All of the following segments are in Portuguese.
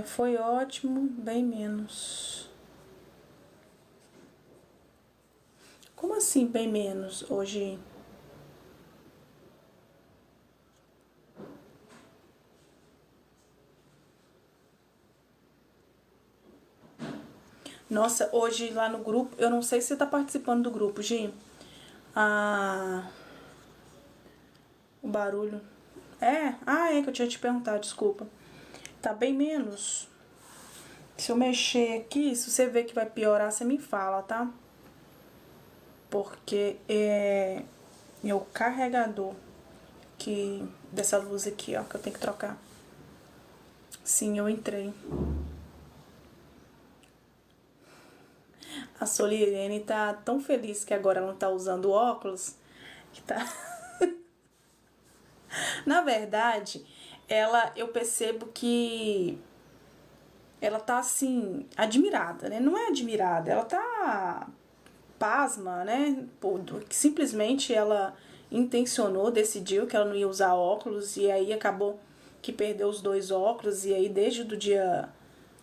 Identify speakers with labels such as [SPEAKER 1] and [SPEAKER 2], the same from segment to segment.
[SPEAKER 1] Foi ótimo, bem menos. Como assim, bem menos hoje? Nossa, hoje lá no grupo, eu não sei se você tá participando do grupo, Gi. Ah, o barulho. É que eu tinha te perguntado, desculpa. Tá bem menos. Se eu mexer aqui, se você ver que vai piorar, você me fala, tá? Porque é o carregador que dessa luz aqui, ó, que eu tenho que trocar. Sim, eu entrei. A Solirene tá tão feliz que agora ela não tá usando óculos, que tá. Na verdade, eu percebo que ela tá assim, admirada, né? Não é admirada, ela tá pasma, né? Que simplesmente ela intencionou, decidiu que ela não ia usar óculos e aí acabou que perdeu os dois óculos e aí desde o dia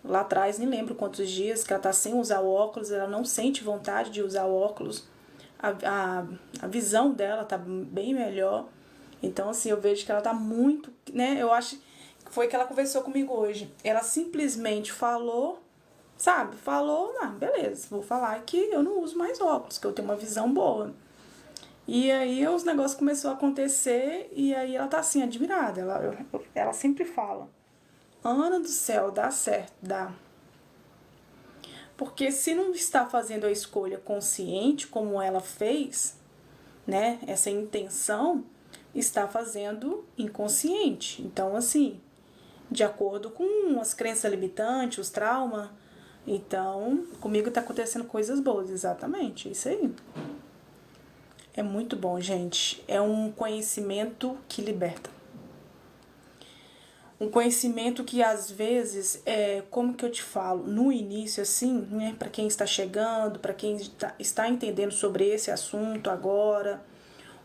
[SPEAKER 1] lá atrás, nem lembro quantos dias que ela tá sem usar o óculos, ela não sente vontade de usar o óculos. A visão dela tá bem melhor. Então, assim, eu vejo que ela tá muito, né? Eu acho que foi que ela conversou comigo hoje. Ela simplesmente falou, sabe? Falou, beleza, vou falar que eu não uso mais óculos, que eu tenho uma visão boa. E aí os negócios começaram a acontecer e aí ela tá assim, admirada. Ela sempre fala, Ana do céu, dá certo, dá. Porque se não está fazendo a escolha consciente como ela fez, né? Essa intenção está fazendo inconsciente. Então, assim, de acordo com as crenças limitantes, os traumas. Então, comigo está acontecendo coisas boas, exatamente, isso aí. É muito bom, gente. É um conhecimento que liberta. Um conhecimento que às vezes como que eu te falo, no início assim, né, para quem está chegando, para quem está entendendo sobre esse assunto agora,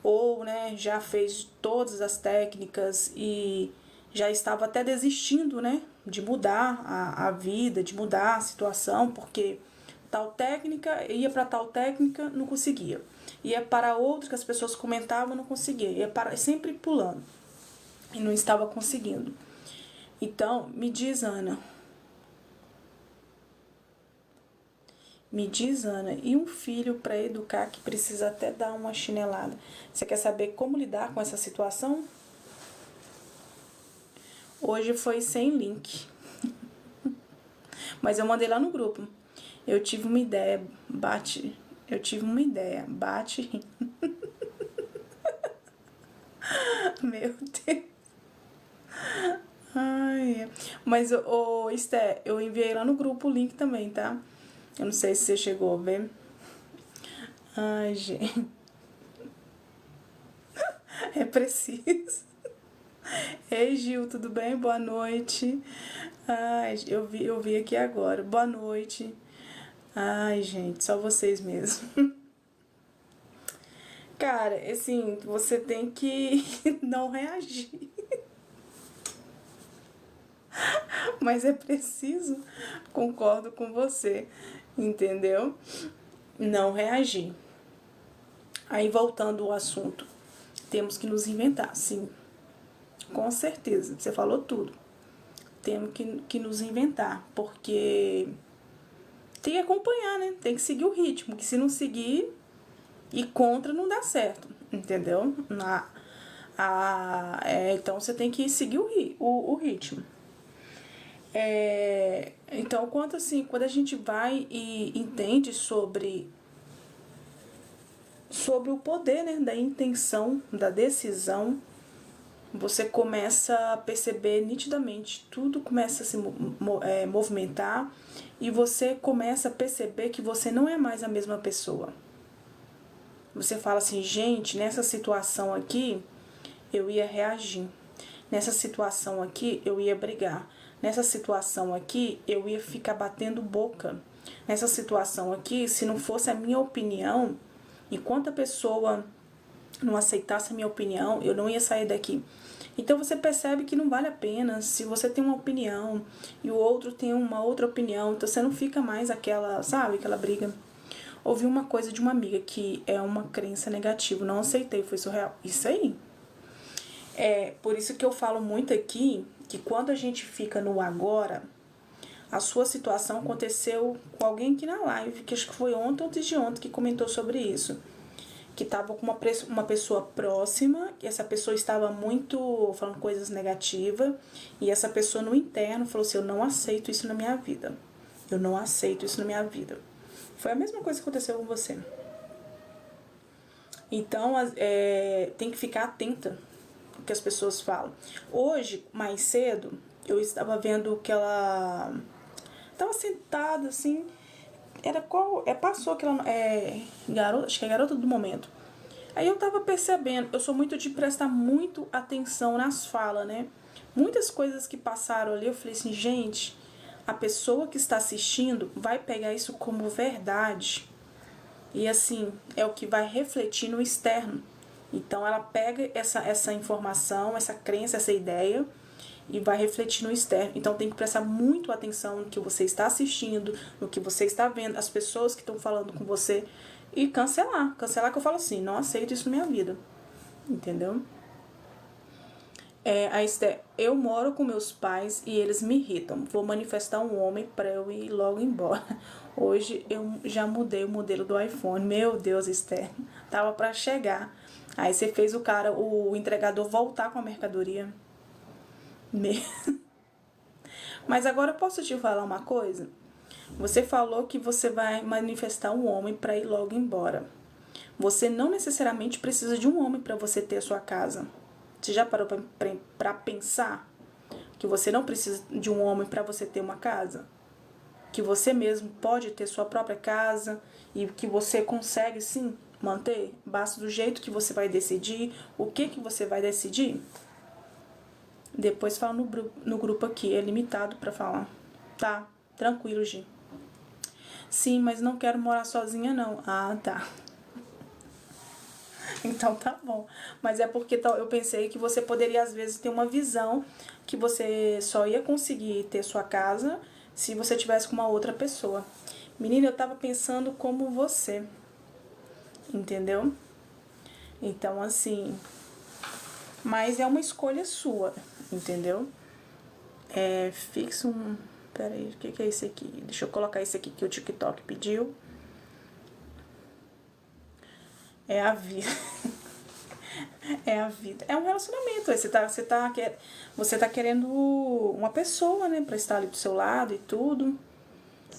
[SPEAKER 1] ou, né, já fez todas as técnicas e já estava até desistindo, né, de mudar a vida, de mudar a situação, porque tal técnica, ia para tal técnica, não conseguia. Ia para outra que as pessoas comentavam, não conseguia. Ia para, sempre pulando e não estava conseguindo. Então, me diz, Ana, e um filho para educar que precisa até dar uma chinelada? Você quer saber como lidar com essa situação? Hoje foi sem link, mas eu mandei lá no grupo. Eu tive uma ideia, bate. Meu Deus. Ai, mas o Esté, eu enviei lá no grupo o link também, tá? Eu não sei se você chegou a ver. Ai, gente, é preciso. Ei, Gil, tudo bem? Boa noite. Ai, eu vi aqui agora. Boa noite. Ai, gente, só vocês mesmo. Cara, assim, você tem que não reagir. Mas é preciso, concordo com você, entendeu? Não reagir. Aí, voltando ao assunto, temos que nos inventar, sim, com certeza, você falou tudo. Temos que nos inventar, porque tem que acompanhar, né? Tem que seguir o ritmo, que se não seguir e contra não dá certo, entendeu? Então você tem que seguir o ritmo. Então, quando a gente vai e entende sobre o poder, né, da intenção, da decisão, você começa a perceber nitidamente, tudo começa a se movimentar e você começa a perceber que você não é mais a mesma pessoa. Você fala assim, gente, nessa situação aqui eu ia reagir. Nessa situação aqui eu ia brigar. Nessa situação aqui eu ia ficar batendo boca. Nessa situação aqui, se não fosse a minha opinião, enquanto a pessoa não aceitasse a minha opinião, eu não ia sair daqui. Então você percebe que não vale a pena se você tem uma opinião e o outro tem uma outra opinião, então você não fica mais aquela, sabe, aquela briga. Ouvi uma coisa de uma amiga que é uma crença negativa, não aceitei, foi surreal. Isso aí. É por isso que eu falo muito aqui que quando a gente fica no agora, a sua situação aconteceu com alguém aqui na live, que acho que foi ontem ou antes de ontem que comentou sobre isso. Que estava com uma pessoa próxima, e essa pessoa estava muito falando coisas negativas, e essa pessoa no interno falou assim, eu não aceito isso na minha vida. Eu não aceito isso na minha vida. Foi a mesma coisa que aconteceu com você. Então, tem que ficar atenta ao que as pessoas falam. Hoje, mais cedo, eu estava vendo que ela estava sentada assim. Era qual. Passou aquela. Garota, acho que é garota do momento. Aí eu tava percebendo, eu sou muito de prestar muito atenção nas falas, né? Muitas coisas que passaram ali, eu falei assim, gente, a pessoa que está assistindo vai pegar isso como verdade. E assim, é o que vai refletir no externo. Então ela pega essa informação, essa crença, essa ideia e vai refletir no externo. Então tem que prestar muito atenção no que você está assistindo, no que você está vendo, as pessoas que estão falando com você e cancelar. Cancelar que eu falo assim, não aceito isso na minha vida. Entendeu? A Esther, eu moro com meus pais e eles me irritam. Vou manifestar um homem para eu ir logo embora. Hoje eu já mudei o modelo do iPhone. Meu Deus, Esther, tava para chegar. Aí você fez o entregador voltar com a mercadoria. Mas agora eu posso te falar uma coisa? Você falou que você vai manifestar um homem para ir logo embora. Você não necessariamente precisa de um homem para você ter a sua casa. Você já parou para pensar que você não precisa de um homem para você ter uma casa? Que você mesmo pode ter sua própria casa e que você consegue sim manter? Basta do jeito que você vai decidir, o que você vai decidir. Depois fala no grupo aqui, é limitado para falar. Tá, tranquilo, Gi. Sim, mas não quero morar sozinha não. Ah, tá. Então tá bom. Mas é porque eu pensei que você poderia às vezes ter uma visão que você só ia conseguir ter sua casa se você tivesse com uma outra pessoa. Menina, eu tava pensando como você. Entendeu? Então assim, mas é uma escolha sua, entendeu? Fixa um... Pera aí, o que é esse aqui? Deixa eu colocar esse aqui que o TikTok pediu. É a vida. É a vida. É um relacionamento. Você tá querendo uma pessoa, né? Pra estar ali do seu lado e tudo.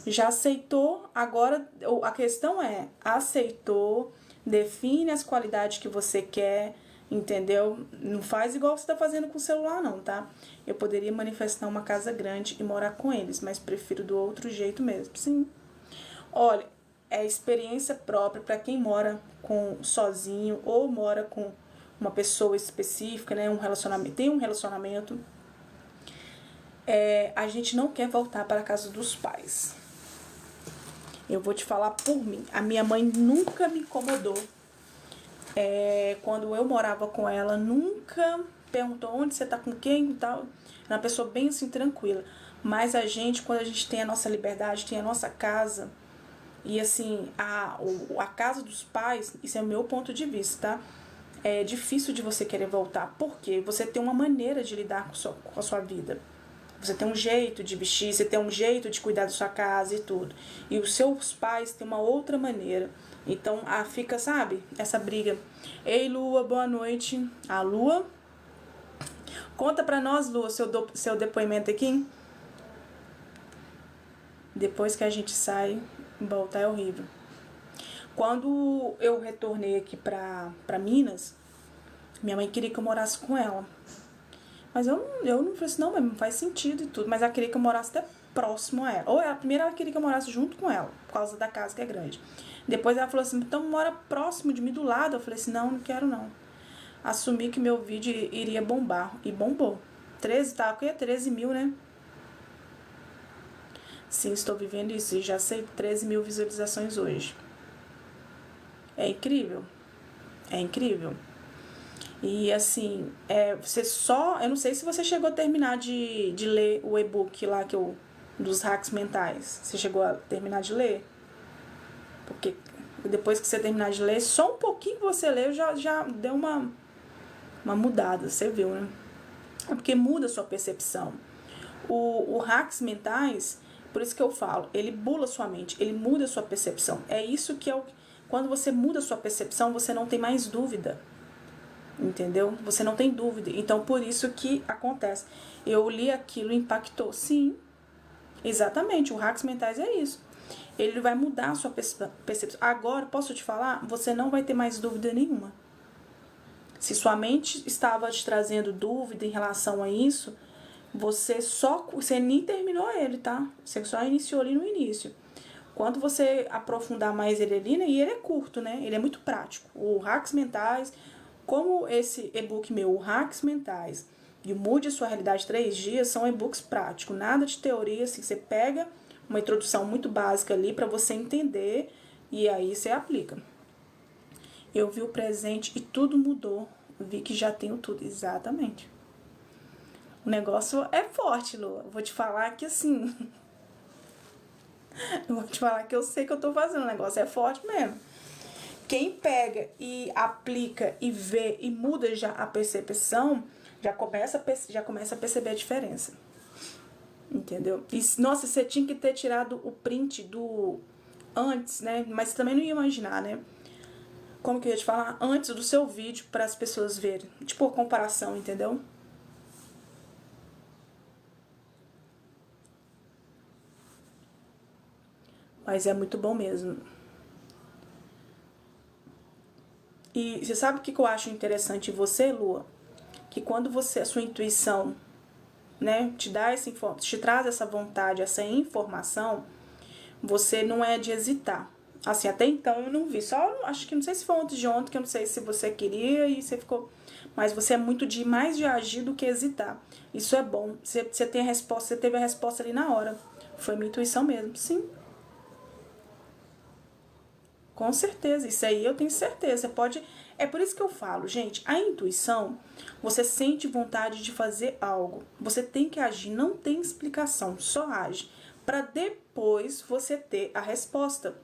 [SPEAKER 1] Já aceitou. Agora, a questão é, aceitou, define as qualidades que você quer, entendeu? Não faz igual você tá fazendo com o celular, não, tá? Eu poderia manifestar uma casa grande e morar com eles, mas prefiro do outro jeito mesmo. Sim. Olha, é experiência própria para quem mora sozinho ou mora com uma pessoa específica, né? Tem um relacionamento. A gente não quer voltar para a casa dos pais. Eu vou te falar por mim. A minha mãe nunca me incomodou. Quando eu morava com ela, nunca perguntou onde você tá com quem e tal. É uma pessoa bem assim, tranquila. Mas a gente, quando a gente tem a nossa liberdade, tem a nossa casa, e assim, a casa dos pais, isso é o meu ponto de vista, tá? É difícil de você querer voltar, porque você tem uma maneira de lidar com a sua vida. Você tem um jeito de vestir, você tem um jeito de cuidar da sua casa e tudo. E os seus pais têm uma outra maneira. Então, fica, sabe, essa briga. Ei, Lua, boa noite. A Lua, conta pra nós, Lua, seu depoimento aqui. Depois que a gente sai, voltar é horrível. Quando eu retornei aqui pra Minas, minha mãe queria que eu morasse com ela. Mas eu não falei assim, não faz sentido e tudo. Mas ela queria que eu morasse até próximo a ela. Ou primeiro ela queria que eu morasse junto com ela, por causa da casa que é grande. Depois ela falou assim, então mora próximo de mim, do lado. Eu falei assim, não quero não. Assumi que meu vídeo iria bombar. E bombou. 13 mil, né? Sim, estou vivendo isso. E já sei 13 mil visualizações hoje. É incrível. É incrível. E assim, você só. Eu não sei se você chegou a terminar de ler o e-book lá dos hacks mentais. Você chegou a terminar de ler? Porque depois que você terminar de ler, só um pouquinho que você leu já deu uma mudada, você viu, né? É porque muda a sua percepção. O hacks mentais, por isso que eu falo, ele bula sua mente, ele muda a sua percepção. É isso que é o. Quando você muda a sua percepção, você não tem mais dúvida. Entendeu? Você não tem dúvida. Então, por isso que acontece. Eu li aquilo, impactou. Sim, exatamente. O hacks mentais é isso. Ele vai mudar a sua percepção. Agora, posso te falar? Você não vai ter mais dúvida nenhuma. Se sua mente estava te trazendo dúvida em relação a isso, você nem terminou ele, tá? Você só iniciou ali no início. Quando você aprofundar mais ele ali, né? E ele é curto, né? Ele é muito prático. O Hacks Mentais, como esse e-book meu, o Hacks Mentais e o Mude a Sua Realidade 3 Dias, são e-books práticos. Nada de teoria, assim, você pega uma introdução muito básica ali para você entender e aí você aplica. Eu vi o presente e tudo mudou. Vi que já tenho tudo, exatamente. O negócio é forte, Lu. Vou te falar que assim. Eu vou te falar que eu sei que eu tô fazendo. O negócio é forte mesmo. Quem pega e aplica e vê e muda já a percepção, já começa a perceber a diferença. Entendeu? E, nossa, você tinha que ter tirado o print do antes, né? Mas também não ia imaginar, né? Como que eu ia te falar? Antes do seu vídeo para as pessoas verem. Tipo, a comparação, entendeu? Mas é muito bom mesmo. E você sabe o que eu acho interessante em você, Lua? Que quando a sua intuição, né, te dá essa informação, te traz essa vontade, essa informação, você não é de hesitar. Assim, até então eu não vi. Só, acho que não sei se foi antes de ontem, que eu não sei se você queria e você ficou. Mas você é muito mais de agir do que hesitar. Isso é bom. Você tem a resposta, você teve a resposta ali na hora. Foi minha intuição mesmo. Sim, com certeza, isso aí eu tenho certeza. Você pode. É por isso que eu falo, gente, a intuição, você sente vontade de fazer algo. Você tem que agir, não tem explicação, só age. Para depois você ter a resposta.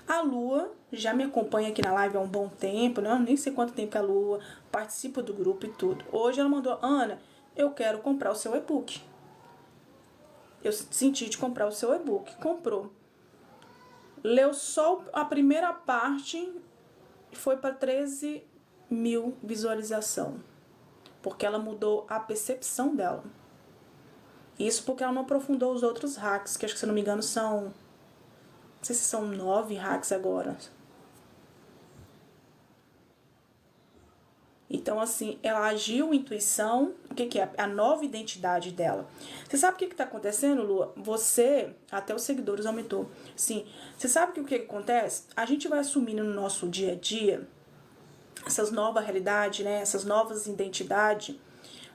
[SPEAKER 1] A Lua já me acompanha aqui na live há um bom tempo, né? Eu nem sei quanto tempo que a Lua participa do grupo e tudo. Hoje ela mandou, Ana, eu quero comprar o seu e-book. Eu senti de comprar o seu e-book. Comprou. Leu só a primeira parte e foi para 13 mil visualização. Porque ela mudou a percepção dela. Isso porque ela não aprofundou os outros hacks, que acho que, se não me engano, são... Não sei se são 9 hacks agora. Então, assim, ela agiu intuição. O que é? A nova identidade dela. Você sabe o que está acontecendo, Lua? Você, até os seguidores aumentou. Sim. Você sabe o que acontece? A gente vai assumindo no nosso dia a dia essas novas realidades, né? Essas novas identidades.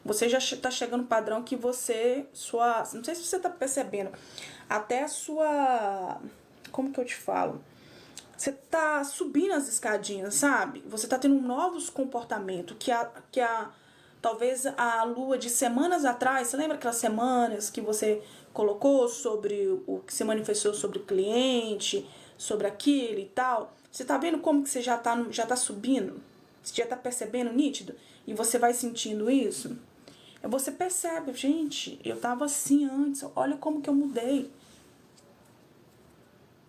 [SPEAKER 1] Você já está chegando no padrão que você, não sei se você está percebendo, até a sua, como que eu te falo? Você tá subindo as escadinhas, sabe? Você tá tendo novos comportamentos talvez a Lua de semanas atrás, você lembra aquelas semanas que você colocou sobre o que você manifestou sobre o cliente, sobre aquilo e tal? Você tá vendo como que você já tá subindo? Você já tá percebendo nítido? E você vai sentindo isso? Você percebe, gente, eu tava assim antes, olha como que eu mudei.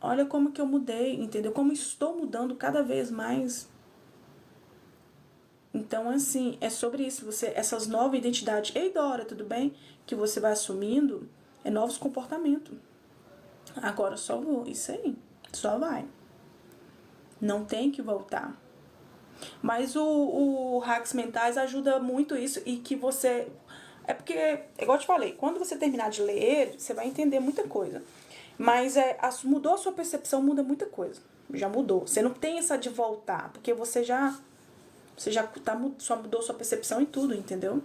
[SPEAKER 1] Olha como que eu mudei, entendeu? Como estou mudando cada vez mais. Então, assim, é sobre isso. Essas novas identidades. Ei, Dora, tudo bem? Que você vai assumindo é novos comportamentos. Agora só vou. Isso aí. Só vai. Não tem que voltar. Mas o Hacks Mentais ajuda muito isso. E que você... É porque, igual eu te falei, quando você terminar de ler ele, você vai entender muita coisa. Mas mudou a sua percepção, muda muita coisa. Já mudou. Você não tem essa de voltar, porque você já só mudou sua percepção e tudo, entendeu?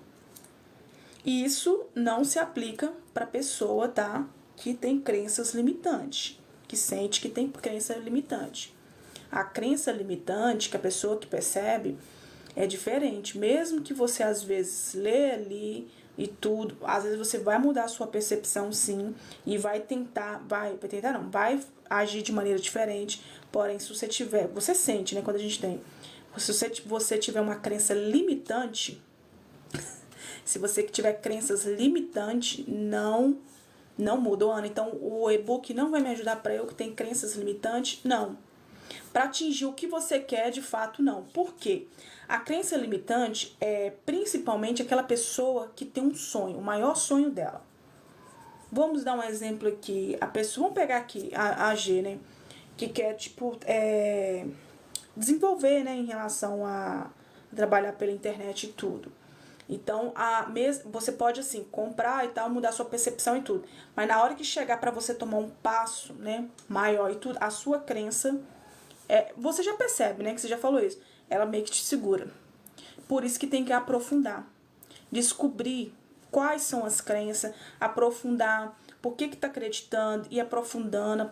[SPEAKER 1] E isso não se aplica para pessoa, tá? Que tem crenças limitantes, que sente que tem crença limitante. A crença limitante, que a pessoa que percebe, É diferente. Mesmo que você às vezes lê ali e tudo, às vezes você vai mudar a sua percepção sim e vai tentar, vai tentar não, vai agir de maneira diferente. Porém, se você tiver, você sente, né, quando a gente tem, se você tiver uma crença limitante, se você tiver crenças limitantes, não muda o ano. Então, o e-book não vai me ajudar para eu que tenho crenças limitantes? Não. Para atingir o que você quer, de fato, não. Por quê? A crença limitante é principalmente aquela pessoa que tem um sonho, o maior sonho dela. Vamos dar um exemplo aqui. A pessoa, vamos pegar aqui a G, né? Que quer, tipo, desenvolver, né, em relação a trabalhar pela internet e tudo. Então, você pode, assim, comprar e tal, mudar sua percepção e tudo. Mas na hora que chegar para você tomar um passo, né, maior e tudo, a sua crença, você já percebe, né, que você já falou isso, ela meio que te segura. Por isso que tem que aprofundar. Descobrir quais são as crenças, aprofundar, por que tá acreditando, e aprofundando,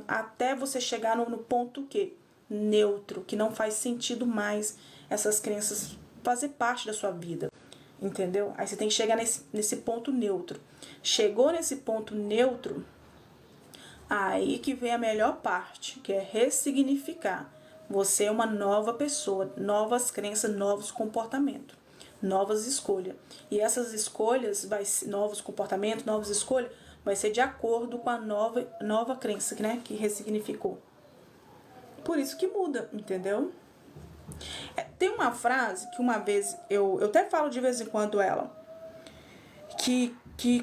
[SPEAKER 1] até você chegar no ponto que neutro, que não faz sentido mais essas crenças fazer parte da sua vida. Entendeu? Aí você tem que chegar nesse ponto neutro. Chegou nesse ponto neutro, aí que vem a melhor parte, que é ressignificar. Você é uma nova pessoa, novas crenças, novos comportamentos, novas escolhas. E essas escolhas, novos comportamentos, novas escolhas, vai ser de acordo com a nova crença, né, que ressignificou. Por isso que muda, entendeu? Tem uma frase que uma vez, eu até falo de vez em quando ela, que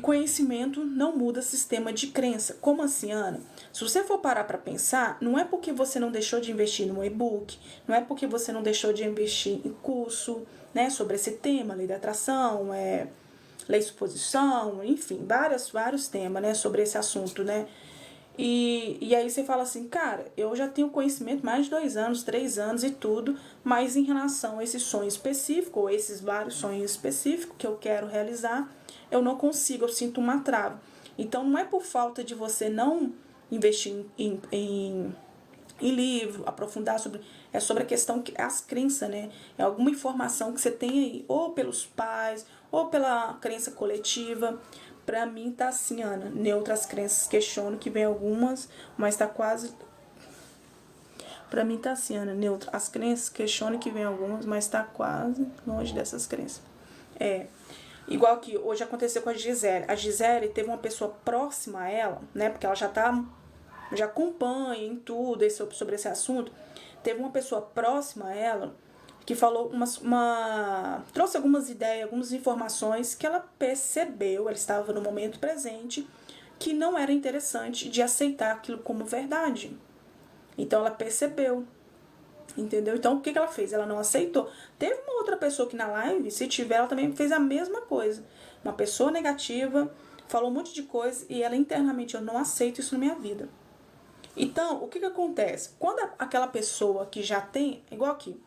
[SPEAKER 1] conhecimento não muda sistema de crença. Como assim, Ana? Se você for parar para pensar, não é porque você não deixou de investir no e-book, não é porque você não deixou de investir em curso, né, sobre esse tema, lei da atração, lei de suposição, enfim, vários temas, né, sobre esse assunto, né? E aí você fala assim, cara, eu já tenho conhecimento mais de 2 anos, 3 anos e tudo, mas em relação a esse sonho específico, ou esses vários sonhos específicos que eu quero realizar, eu não consigo, eu sinto uma trava. Então não é por falta de você não investir em livro, aprofundar sobre. É sobre a questão que as crenças, né? É alguma informação que você tem aí, ou pelos pais, ou pela crença coletiva. Pra mim tá assim, Ana. Neutras crenças, questiono que vem algumas, mas tá quase. Pra mim tá assim, Ana. Neutro. As crenças, questiono que vem algumas, mas tá quase longe dessas crenças. Igual que hoje aconteceu com a Gisele. A Gisele teve uma pessoa próxima a ela, né? Porque ela já acompanha em tudo sobre esse assunto. Teve uma pessoa próxima a ela que falou trouxe algumas ideias, algumas informações que ela percebeu, ela estava no momento presente, que não era interessante de aceitar aquilo como verdade. Então ela percebeu, entendeu? Então o que ela fez? Ela não aceitou. Teve uma outra pessoa que na live, se tiver, ela também fez a mesma coisa. Uma pessoa negativa, falou um monte de coisa e ela internamente, eu não aceito isso na minha vida. Então, o que acontece? Quando aquela pessoa que já tem, igual aqui,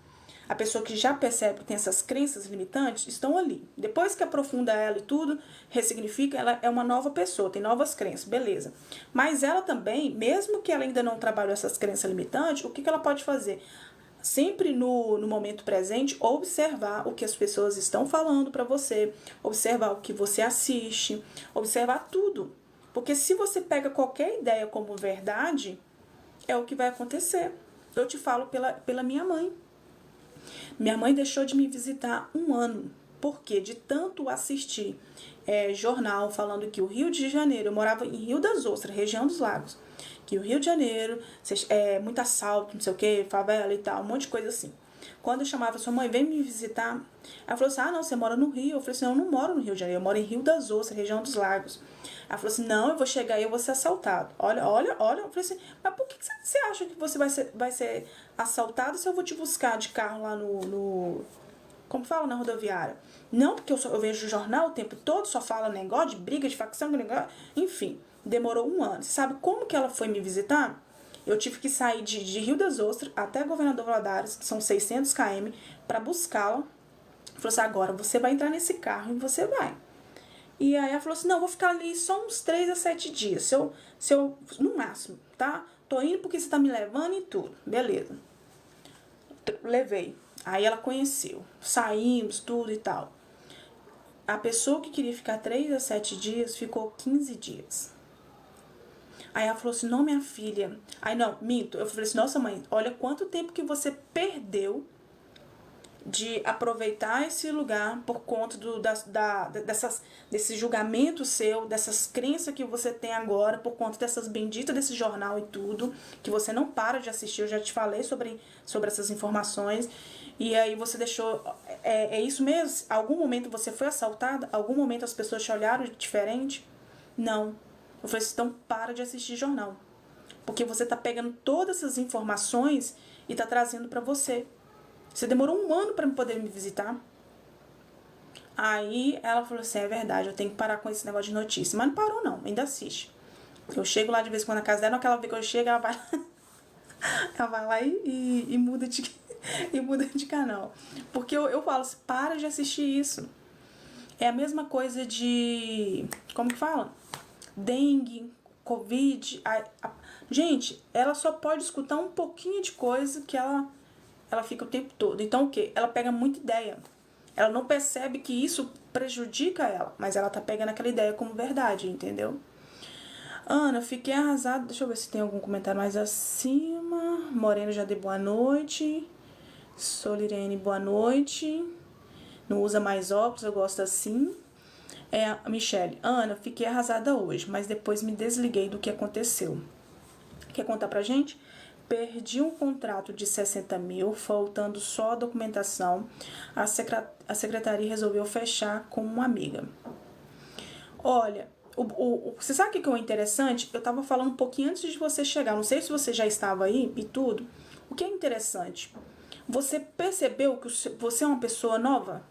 [SPEAKER 1] a pessoa que já percebe que tem essas crenças limitantes, estão ali. Depois que aprofunda ela e tudo, ressignifica, ela é uma nova pessoa, tem novas crenças, beleza. Mas ela também, mesmo que ela ainda não trabalhe essas crenças limitantes, o que ela pode fazer? Sempre no momento presente, observar o que as pessoas estão falando para você, observar o que você assiste, observar tudo. Porque se você pega qualquer ideia como verdade, é o que vai acontecer. Eu te falo pela minha mãe. Minha mãe deixou de me visitar 1 ano. Porque de tanto assistir jornal falando que o Rio de Janeiro, eu morava em Rio das Ostras, região dos Lagos, que o Rio de Janeiro muito assalto, não sei o que, favela e tal, um monte de coisa assim. Quando eu chamava sua mãe, vem me visitar, ela falou assim, não, você mora no Rio. Eu falei assim, eu não moro no Rio de Janeiro, eu moro em Rio das Ostras, região dos Lagos. Ela falou assim, não, eu vou chegar e eu vou ser assaltado. Olha. Eu falei assim, mas por que você acha que você vai ser assaltado se eu vou te buscar de carro lá como fala, na rodoviária? Não, porque eu vejo o jornal o tempo todo, só fala negócio de briga, de facção, negócio. Enfim, demorou 1 ano. Você sabe como que ela foi me visitar? Eu tive que sair de Rio das Ostras até Governador Valadares, que são 600 km, para buscá-la. Falou assim, agora você vai entrar nesse carro e você vai. E aí ela falou assim, não, eu vou ficar ali só uns 3 a 7 dias, se eu no máximo, tá? Tô indo porque você tá me levando e tudo. Beleza. Levei. Aí ela conheceu, saímos, tudo e tal. A pessoa que queria ficar 3 a 7 dias ficou 15 dias. Aí ela falou assim, não, minha filha. Aí não, minto. Eu falei assim, nossa mãe, olha quanto tempo que você perdeu de aproveitar esse lugar por conta desse julgamento seu, dessas crenças que você tem agora, por conta dessas benditas desse jornal e tudo, que você não para de assistir. Eu já te falei sobre essas informações. E aí você deixou... É isso mesmo? Algum momento você foi assaltada? Algum momento as pessoas te olharam diferente? Não. Eu falei assim, então para de assistir jornal. Porque você tá pegando todas essas informações e tá trazendo pra você. Você demorou 1 ano pra poder me visitar. Aí ela falou assim, é verdade, eu tenho que parar com esse negócio de notícia. Mas não parou não, ainda assiste. Eu chego lá de vez em quando na casa dela, naquela vez que eu chego, ela vai, ela vai lá e muda e muda de canal. Porque eu falo assim, para de assistir isso. É a mesma coisa de... Como que fala? Dengue, Covid. Gente, ela só pode escutar um pouquinho de coisa que ela fica o tempo todo. Então o quê? Ela pega muita ideia. Ela não percebe que isso prejudica ela, mas ela tá pegando aquela ideia como verdade, entendeu? Ana, fiquei arrasada. Deixa eu ver se tem algum comentário mais acima. Moreno já deu boa noite. Solirene, boa noite. Não usa mais óculos, eu gosto assim. A Michelle, Ana, fiquei arrasada hoje, mas depois me desliguei do que aconteceu. Quer contar pra gente? Perdi um contrato de 60 mil, faltando só a documentação. A secretaria resolveu fechar com uma amiga. Olha, você sabe o que é interessante? Eu tava falando um pouquinho antes de você chegar. Não sei se você já estava aí e tudo. O que é interessante? Você percebeu que você é uma pessoa nova?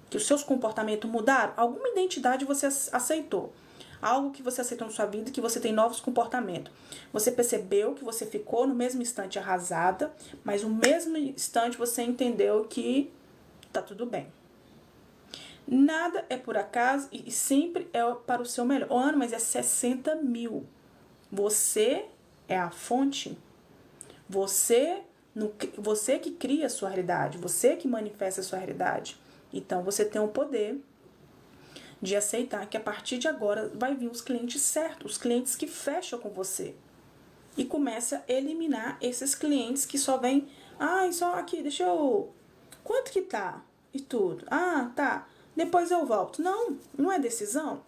[SPEAKER 1] Que os seus comportamentos mudaram? Alguma identidade você aceitou. Algo que você aceitou na sua vida, que você tem novos comportamentos. Você percebeu que você ficou no mesmo instante arrasada, mas no mesmo instante você entendeu que tá tudo bem. Nada é por acaso e sempre é para o seu melhor. Ana, mas é 60 mil. Você é a fonte. Você que cria a sua realidade. Você que manifesta a sua realidade. Então você tem o poder de aceitar que a partir de agora vai vir os clientes certos, os clientes que fecham com você. E começa a eliminar esses clientes que só vêm, só aqui, deixa eu... Quanto que tá? E tudo. Tá. Depois eu volto. Não é decisão.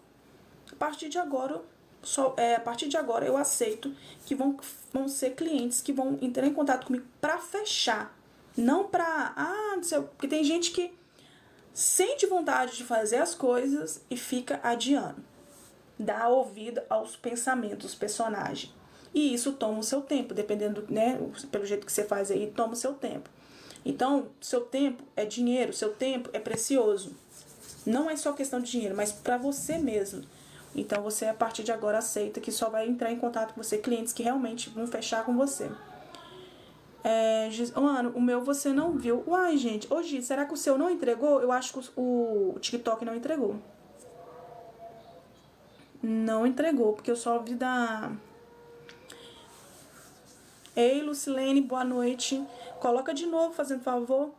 [SPEAKER 1] A partir de agora, eu aceito que vão ser clientes que vão entrar em contato comigo para fechar. Não pra... não sei, porque tem gente que sente vontade de fazer as coisas e fica adiando. Dá ouvido aos pensamentos dos personagens. E isso toma o seu tempo, dependendo, né, pelo jeito que você faz aí, toma o seu tempo. Então, seu tempo é dinheiro, seu tempo é precioso. Não é só questão de dinheiro, mas para você mesmo. Então, você, a partir de agora, aceita que só vai entrar em contato com você clientes que realmente vão fechar com você. Mano, o meu você não viu. Uai, gente, hoje, será que o seu não entregou? Eu acho que o TikTok não entregou. Não entregou, porque eu só vi da... Ei, Lucilene, boa noite. Coloca de novo, fazendo favor.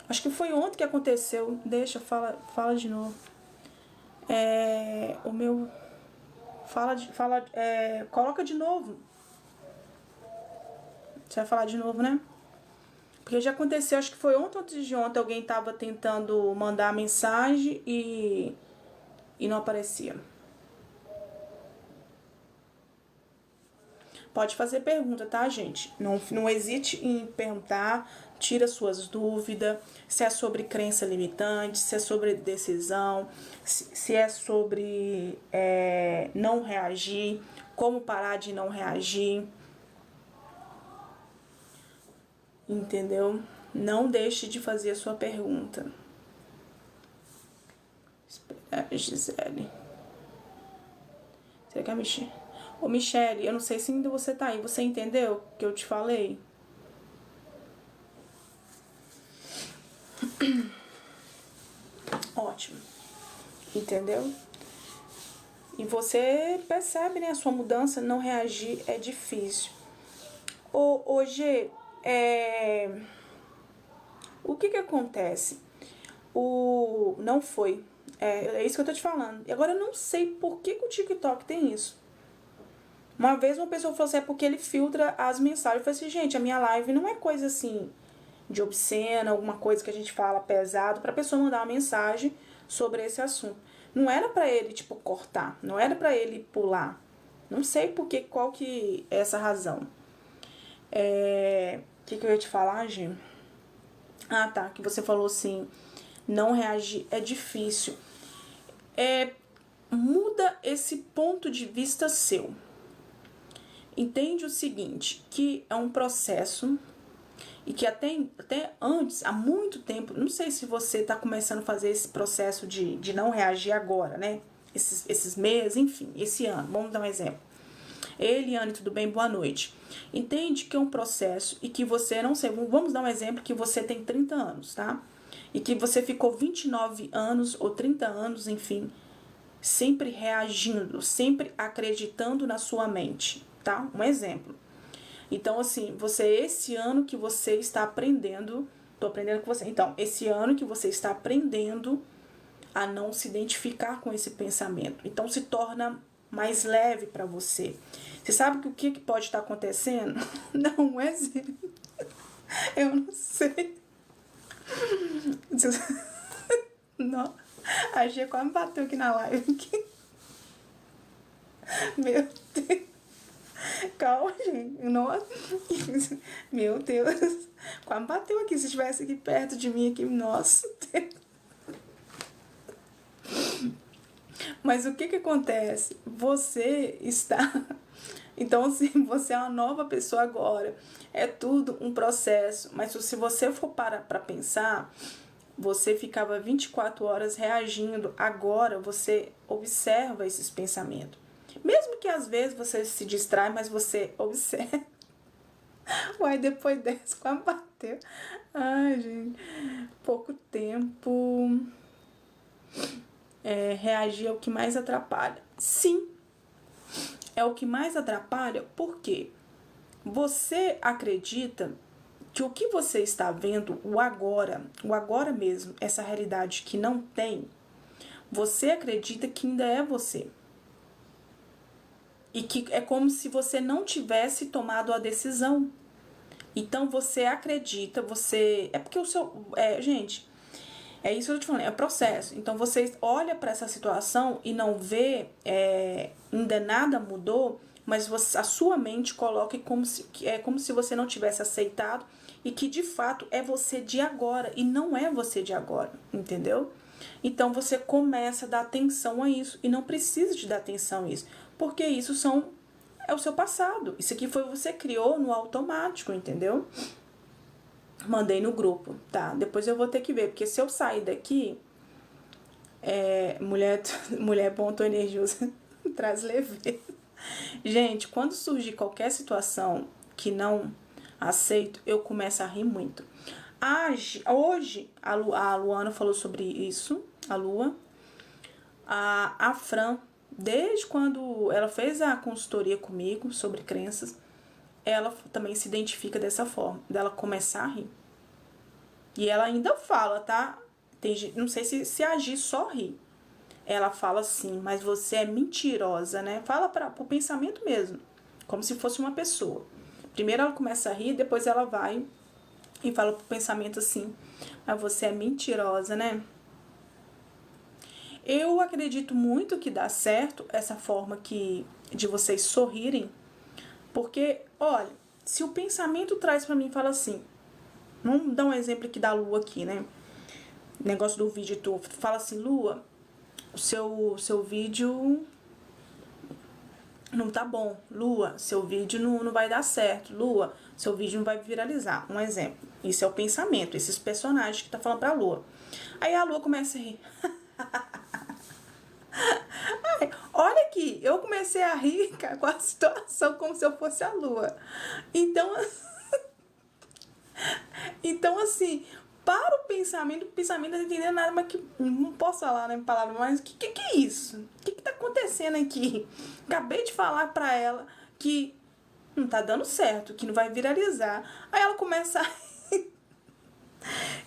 [SPEAKER 1] Acho que foi ontem que aconteceu. Deixa, fala de novo. O meu... Coloca de novo. Você vai falar de novo, né? Porque já aconteceu, acho que foi ontem ou antes de ontem, alguém tava tentando mandar mensagem e não aparecia. Pode fazer pergunta, tá, gente? Não hesite em perguntar, tira suas dúvidas, se é sobre crença limitante, se é sobre decisão, se é sobre não reagir, como parar de não reagir. Entendeu? Não deixe de fazer a sua pergunta. Gisele. Será que é a Michelle? Ô, Michelle, eu não sei se ainda você tá aí. Você entendeu o que eu te falei? Ótimo. Entendeu? E você percebe, né? A sua mudança, não reagir é difícil. Hoje O que acontece? Não foi. É isso que eu tô te falando. E agora eu não sei por que o TikTok tem isso. Uma vez uma pessoa falou assim, é porque ele filtra as mensagens. Eu falei assim, gente, a minha live não é coisa assim de obscena, alguma coisa que a gente fala pesado, pra pessoa mandar uma mensagem sobre esse assunto. Não era pra ele, tipo, cortar. Não era pra ele pular. Não sei qual que é essa razão. O que eu ia te falar, Gi? Ah, tá. Que você falou assim, não reagir é difícil. Muda esse ponto de vista seu. Entende o seguinte, que é um processo e que até antes, há muito tempo, não sei se você está começando a fazer esse processo de não reagir agora, né? Esses meses, enfim, esse ano, vamos dar um exemplo. Eliane, tudo bem? Boa noite. Entende que é um processo e que você, não sei, vamos dar um exemplo que você tem 30 anos, tá? E que você ficou 29 anos ou 30 anos, enfim, sempre reagindo, sempre acreditando na sua mente, tá? Um exemplo. Então, assim, esse ano que você está aprendendo, tô aprendendo com você. Então, esse ano que você está aprendendo a não se identificar com esse pensamento. Então, se torna mais leve para você. Você sabe o que pode estar acontecendo? Não, um exemplo. Eu não sei. Não. A Gia quase me bateu aqui na live. Meu Deus. Calma, gente. Nossa. Meu Deus. Quase bateu aqui. Se estivesse aqui perto de mim, aqui. Nossa. Mas o que acontece? Você está... Então, assim, você é uma nova pessoa agora. É tudo um processo. Mas se você for parar pra pensar, você ficava 24 horas reagindo. Agora, você observa esses pensamentos. Mesmo que às vezes você se distrai, mas você observa. Uai, depois dessa, quase bateu. Ai, gente. Pouco tempo. Reagir é o que mais atrapalha. Sim, é o que mais atrapalha porque você acredita que o que você está vendo, o agora mesmo, essa realidade que não tem, você acredita que ainda é você. E que é como se você não tivesse tomado a decisão. Então você acredita, é porque o seu... gente, é isso que eu tô te falando, é processo. Então você olha para essa situação e não vê, ainda nada mudou, mas a sua mente coloca como se você não tivesse aceitado e que de fato é você de agora e não é você de agora, entendeu? Então você começa a dar atenção a isso e não precisa de dar atenção a isso, porque isso é o seu passado. Isso aqui foi você criou no automático, entendeu? Mandei no grupo, tá? Depois eu vou ter que ver, porque se eu sair daqui, mulher bom, tô energiosa, traz leveza. Gente, quando surgir qualquer situação que não aceito, eu começo a rir muito. Hoje, a Luana falou sobre isso, a Lua. A Fran, desde quando ela fez a consultoria comigo sobre crenças, ela também se identifica dessa forma, dela começar a rir. E ela ainda fala, tá? Não sei se agir só rir. Ela fala assim, mas você é mentirosa, né? Fala pro pensamento mesmo, como se fosse uma pessoa. Primeiro ela começa a rir, depois ela vai e fala pro pensamento assim, mas você é mentirosa, né? Eu acredito muito que dá certo essa forma de vocês sorrirem, porque, olha, se o pensamento traz pra mim e fala assim, vamos dar um exemplo aqui da Lua aqui, né? Negócio do vídeo, tu fala assim, Lua, o seu vídeo não tá bom. Lua, seu vídeo não vai dar certo. Lua, seu vídeo não vai viralizar. Um exemplo. Isso é o pensamento, esses personagens que tá falando pra Lua. Aí a Lua começa a rir. Ai, olha aqui, eu comecei a rir com a situação como se eu fosse a Lua. Então assim, para o pensamento não tá entendendo nada, mas que não posso falar, né, palavra, mas que é isso? O que tá acontecendo aqui? Acabei de falar pra ela que não tá dando certo, que não vai viralizar. Aí ela começa a rir.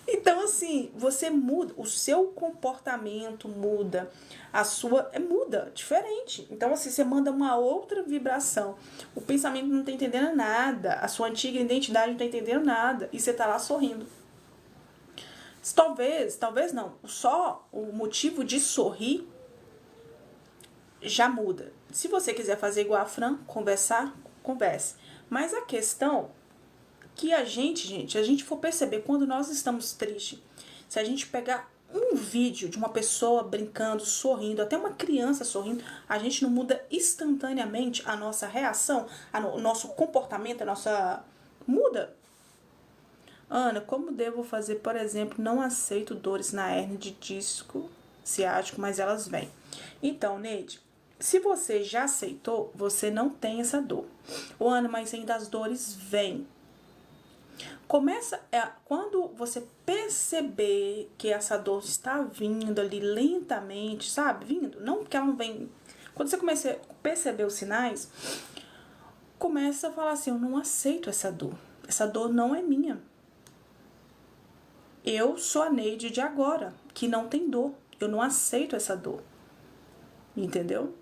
[SPEAKER 1] Então, assim, você muda, o seu comportamento muda, a sua muda, diferente. Então, assim, você manda uma outra vibração. O pensamento não tá entendendo nada, a sua antiga identidade não tá entendendo nada, e você tá lá sorrindo. Talvez não, só o motivo de sorrir já muda. Se você quiser fazer igual a Fran, conversar, converse. Mas a questão que a gente for perceber quando nós estamos tristes, se a gente pegar um vídeo de uma pessoa brincando, sorrindo, até uma criança sorrindo, a gente não muda instantaneamente a nossa reação, o nosso comportamento, a nossa... Muda. Ana, como devo fazer, por exemplo, não aceito dores na hernia de disco ciático, mas elas vêm. Então, Neide, se você já aceitou, você não tem essa dor. Ô, Ana, mas ainda as dores vêm. Quando você perceber que essa dor está vindo ali lentamente, sabe? Vindo, não porque ela não vem. Quando você começa a perceber os sinais, começa a falar assim: eu não aceito essa dor. Essa dor não é minha. Eu sou a Neide de agora, que não tem dor. Eu não aceito essa dor. Entendeu?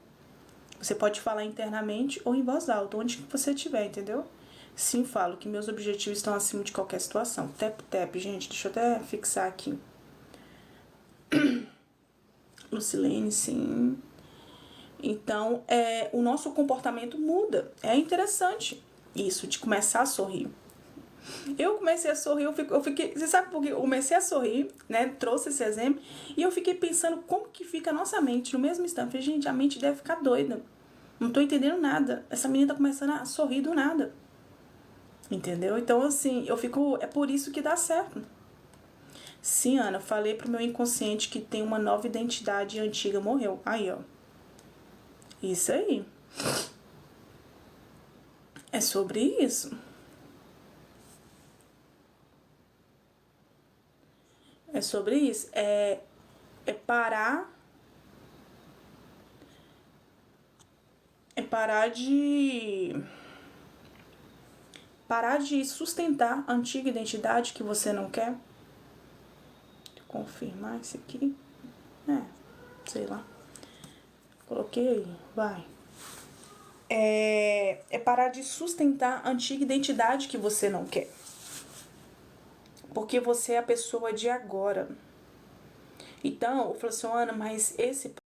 [SPEAKER 1] Você pode falar internamente ou em voz alta, onde você estiver, entendeu? Sim, falo que meus objetivos estão acima de qualquer situação. Tap, gente, deixa eu até fixar aqui. Lucilene, sim. Então, o nosso comportamento muda. É interessante isso, de começar a sorrir. Eu comecei a sorrir, eu fiquei... Você sabe por quê? Eu comecei a sorrir, né? Trouxe esse exemplo. E eu fiquei pensando como que fica a nossa mente no mesmo instante. Falei, gente, a mente deve ficar doida. Não tô entendendo nada. Essa menina tá começando a sorrir do nada. Entendeu? Então, assim, eu fico... É por isso que dá certo. Sim, Ana, falei pro meu inconsciente que tem uma nova identidade e a antiga morreu. Aí, ó. Isso aí. É sobre isso. É sobre isso. É parar... É parar de sustentar a antiga identidade que você não quer. Confirmar isso aqui. Sei lá. Coloquei aí, vai. É parar de sustentar a antiga identidade que você não quer. Porque você é a pessoa de agora. Então, eu falo assim, Ana, mas esse